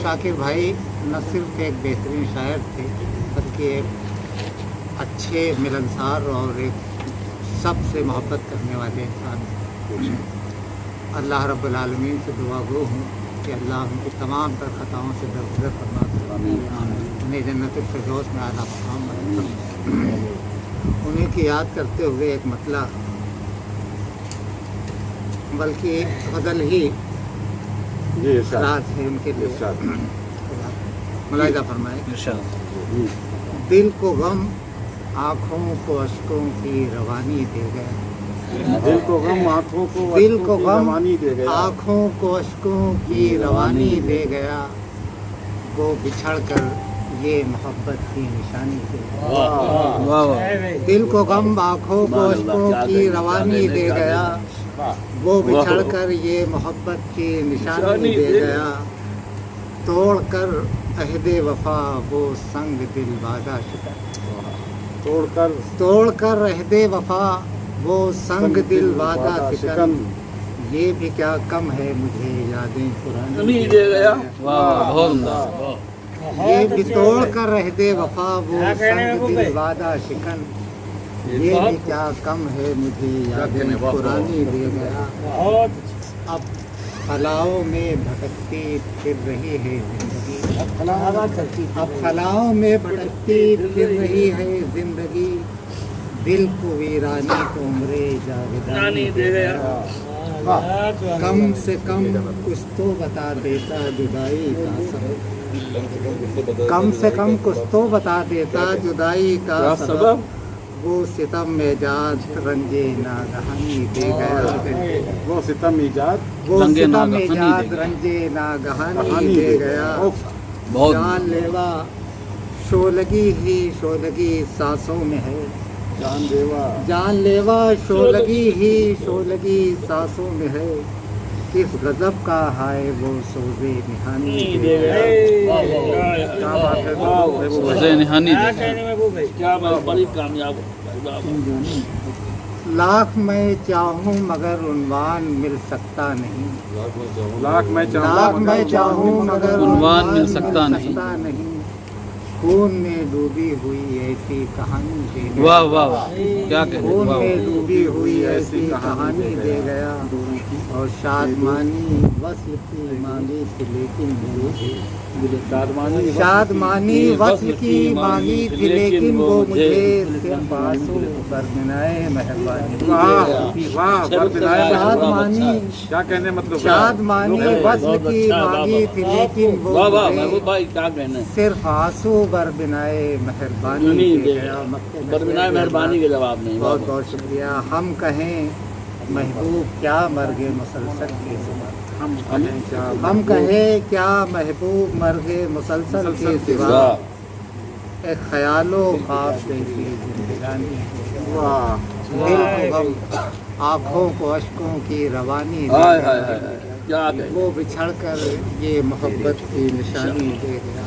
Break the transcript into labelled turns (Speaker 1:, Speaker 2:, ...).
Speaker 1: शाकिर भाई न सिर्फ एक बेहतरीन शायर थे बल्कि एक अच्छे मिलनसार और एक सबसे मोहब्बत करने वाले इंसान थे। अल्लाह रब्बुल आलमीन से दुआ गो हूँ कि अल्लाह उनकी तमाम तर ख़ताओं से दरगुजर फरमा, उन्हें जन्नत फिरदौस में आला मकाम बना। उन्हीं की याद करते हुए एक मतला बल्कि गज़ल ही राज है उनके लिए, मुलाहिज़ा फरमाए। दिल को गम आँखों को अश्कों की रवानी दे गया,
Speaker 2: दिल को गम आँखों को
Speaker 1: दिल को गम
Speaker 2: रवानी दे गया,
Speaker 1: आँखों को अश्कों की रवानी दे गया, वो बिछड़ कर ये मोहब्बत की निशानी दे गया। दिल को गम आँखों को अश्कों की रवानी दे गया, वो बिछड़ कर ये मोहब्बत की निशानी दे गया। तोड़ कर अहदे वफा वो संग दिल वादा शिकन, तोड़ कर अहदे वफा वो संग दिल वादा शिकन, ये भी क्या कम है मुझे यादें पुरानी दे गया। ये भी तोड़ कर अहदे वफा वो संग दिल वादा शिकन, ये भी क्या कम है मुझे यादें पुरानी दे गया। अब फलाओं में भटकती फिर रही है जिंदगी, अब फलाओं में भटकती फिर रही है जिंदगी, दिल को वीरानी को उम्रे जावेदानी दे गया। कम से कम कुछ तो बता देता जुदाई का सबब, कम से कम कुछ तो बता देता जुदाई का सबब, वो सितम में जात रंजे नागहानी दे गया।
Speaker 2: वो सितम इजाद
Speaker 1: वो सितम में जात रंजे नागहानी दे गया। जान लेवा शोलगी ही शोलगी सांसों में है, जान लेवा शोलगी ही शोलगी सांसों में है, किस गजब का हाय वो सोज़े निहानी दे गया। क्या बात है,
Speaker 3: सोज़े निहानी
Speaker 4: क्या बड़ी कामयाब।
Speaker 1: लाख मैं चाहूँ मगर उन्वान मिल सकता नहीं,
Speaker 2: लाख मैं
Speaker 1: चाहूँ मगर
Speaker 3: उन्वान मिल सकता नहीं,
Speaker 1: खून में डूबी हुई ऐसी कहानी दे गया।
Speaker 3: वाह वाह वाह, क्या कहते,
Speaker 1: खून में डूबी हुई ऐसी कहानी दे गया। और शादमानी वस्ल की मांगी थी लेकिन शादमानी वस्ल की मांगी थी लेकिन वो मुझे सिर्फ आंसू बरमिनाए मेहरबानी। शादमानी
Speaker 2: क्या कहने मतलब,
Speaker 1: शादमानी वस्ल की मांगी थी लेकिन वो मुझे सिर्फ आंसू बरबिनाए मेहरबानी दे गया।
Speaker 4: बरबिनाए मेहरबानी के जवाब नहीं।
Speaker 1: बहुत बहुत शुक्रिया। हम कहें महबूब क्या मर्गे मुसलसल के सिवा, हम कहें क्या महबूब मर्गे मुसलसल के सिवा, एक ख्यालो ख्वाब जैसी जिंदगानी। दिल को गम आँखों को अश्कों की रवानी, वो बिछड़ कर ये मोहब्बत की निशानी दे गया।